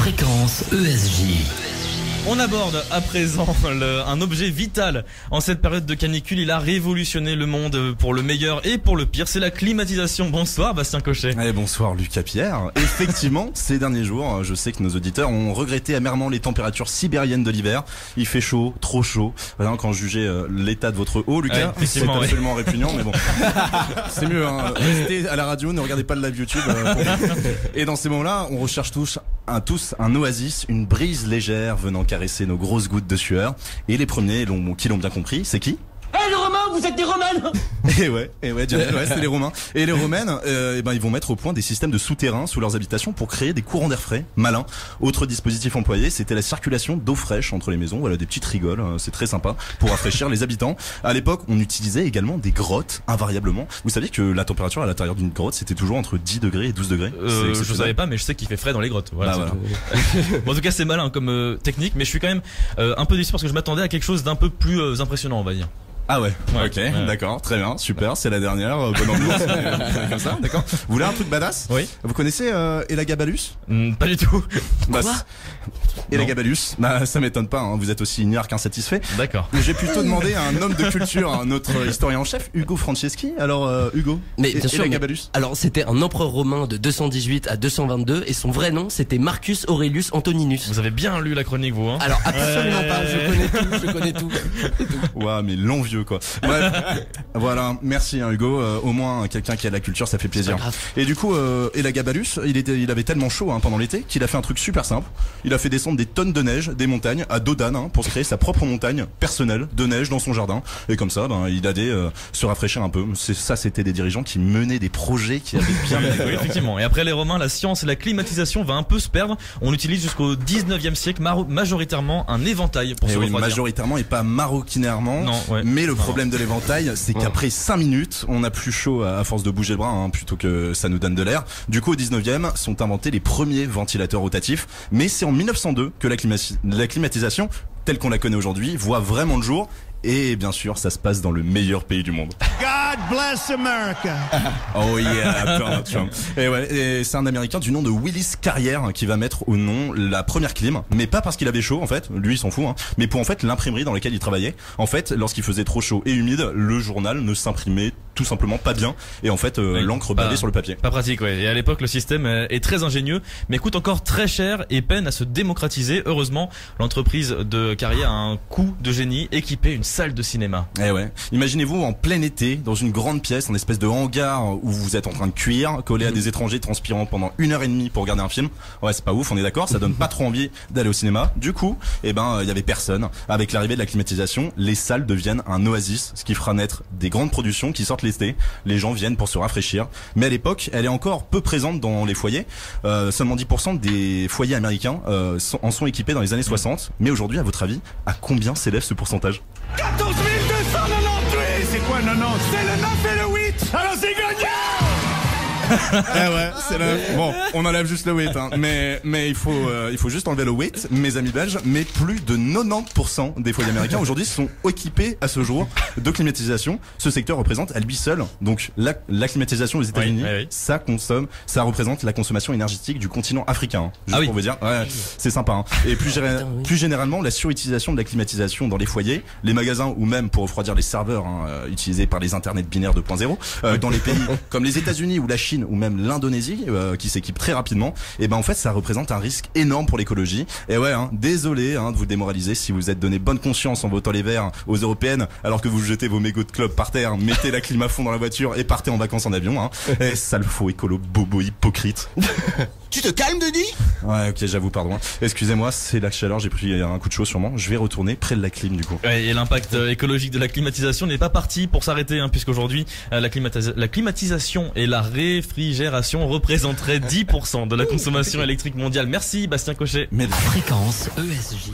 Fréquence ESJ. On aborde à présent un objet vital en cette période de canicule. Il a révolutionné le monde pour le meilleur et pour le pire. C'est la climatisation. Bonsoir Bastien Cochet. Allez, bonsoir Lucas Pierre. Effectivement, ces derniers jours, je sais que nos auditeurs ont regretté amèrement les températures sibériennes de l'hiver. Il fait chaud, trop chaud. Vraiment, quand je jugeais l'état de votre eau, Lucas, c'est absolument répugnant, mais bon. C'est mieux, hein. Restez à la radio, ne regardez pas le live YouTube. Et dans ces moments-là, on recherche tous un oasis, une brise légère venant caresser nos grosses gouttes de sueur. Et les premiers qui l'ont bien compris, c'est qui ? Eh les Romains, vous êtes des Romaines. Et ouais, c'est les Romains. Et les Romaines, ils vont mettre au point des systèmes de souterrains sous leurs habitations pour créer des courants d'air frais, malins. Autre dispositif employé, c'était la circulation d'eau fraîche entre les maisons. Voilà, des petites rigoles, c'est très sympa pour rafraîchir les habitants. À l'époque, on utilisait également des grottes, invariablement. Vous saviez que la température à l'intérieur d'une grotte, c'était toujours entre 10 degrés et 12 degrés. Je savais pas, mais je sais qu'il fait frais dans les grottes. Voilà. Voilà. Bon, en tout cas, c'est malin comme technique, mais je suis quand même un peu déçu parce que je m'attendais à quelque chose d'un peu plus impressionnant, on va dire. Ah ouais, ok, d'accord, très bien, super, c'est la dernière, bonne ambiance, comme ça, d'accord. Vous voulez un truc badass ? Oui. Vous connaissez Elagabalus ? Pas du tout. Quoi ? Elagabalus, ça m'étonne pas, hein, vous êtes aussi ignare qu'insatisfait. D'accord. J'ai plutôt demandé à un homme de culture, notre historien en chef, Ugo Franceschi. Alors Hugo, mais bien sûr, Elagabalus ? Alors c'était un empereur romain de 218 à 222 et son vrai nom c'était Marcus Aurelius Antoninus. Vous avez bien lu la chronique, vous, hein ? Alors absolument pas, je connais tout. Ouah, mais l'envieux quoi. Bref, voilà, merci hein, Hugo, au moins quelqu'un qui a de la culture, ça fait plaisir. Et du coup, Elagabalus, il avait tellement chaud hein, pendant l'été qu'il a fait un truc super simple. Il a fait descendre des tonnes de neige des montagnes à dos d'âne hein, pour se créer sa propre montagne personnelle de neige dans son jardin. Et comme ça, il allait se rafraîchir un peu. C'était des dirigeants qui menaient des projets qui avaient bien oui, effectivement. Et après les Romains, la science et la climatisation va un peu se perdre. On utilise jusqu'au 19e siècle majoritairement un éventail pour se refroidir. Majoritairement et pas maroquinairement. Non, ouais. Mais le problème de l'éventail, c'est qu'après 5 minutes, on a plus chaud à force de bouger le bras hein, plutôt que ça nous donne de l'air. Du coup, au 19e, sont inventés les premiers ventilateurs rotatifs. Mais c'est en 1902 que la climatisation, telle qu'on la connaît aujourd'hui, voit vraiment le jour. Et bien sûr, ça se passe dans le meilleur pays du monde. God bless America. Oh yeah, Donald Trump. Et c'est un Américain du nom de Willis Carrière qui va mettre au nom la première clim, mais pas parce qu'il avait chaud en fait, lui il s'en fout, hein, mais pour en fait l'imprimerie dans laquelle il travaillait. En fait, lorsqu'il faisait trop chaud et humide, le journal ne s'imprimait tout simplement pas bien et en fait l'encre bavait sur le papier. Pas pratique, ouais. Et à l'époque, le système est très ingénieux, mais coûte encore très cher et peine à se démocratiser. Heureusement, l'entreprise de Carrière a un coup de génie, équipé une salle de cinéma. Eh ouais. Imaginez-vous en plein été, dans une grande pièce, en espèce de hangar où vous êtes en train de cuire, collé à des étrangers transpirant pendant 1h30 pour regarder un film. Ouais, c'est pas ouf, on est d'accord, ça donne pas trop envie d'aller au cinéma. Du coup, il y avait personne. Avec l'arrivée de la climatisation, les salles deviennent un oasis, ce qui fera naître des grandes productions qui sortent l'été. Les gens viennent pour se rafraîchir. Mais à l'époque, elle est encore peu présente dans les foyers. Seulement 10% des foyers américains en sont équipés dans les années 60. Mais aujourd'hui, à votre avis, à combien s'élève ce pourcentage ? 14 298. C'est quoi 90 ? C'est le 9 et le 8. Alors c'est gagnant. C'est bon, on enlève juste le 8 hein. Mais il faut juste enlever le 8, mes amis belges, mais plus de 90% des foyers américains aujourd'hui sont équipés à ce jour de climatisation. Ce secteur représente à lui seul, donc la climatisation aux États-Unis, ça représente la consommation énergétique du continent africain. Juste pour vous dire, c'est sympa hein. Et plus généralement, la surutilisation de la climatisation dans les foyers, les magasins ou même pour refroidir les serveurs utilisés par les internets binaires 2.0 dans les pays comme les États-Unis ou la Chine ou même l'Indonésie qui s'équipe très rapidement, et en fait ça représente un risque énorme pour l'écologie. Et désolé de vous démoraliser si vous êtes donné bonne conscience en votant les Verts aux européennes alors que vous jetez vos mégots de clope par terre, mettez la clim à fond dans la voiture et partez en vacances en avion hein. Et sale faux écolo bobo hypocrite. Tu te calmes, Denis ? Ouais, ok, j'avoue, pardon. Climatisation, c'est la chaleur, j'ai pris un coup de chaud sûrement. Je vais retourner près de la clim du coup. Ouais, et l'impact écologique de la climatisation n'est pas parti pour s'arrêter, hein, puisqu'aujourd'hui la climatisation et la réfrigération représenteraient 10% de la consommation électrique mondiale. Merci Bastien Cochet. Fréquence ESJ.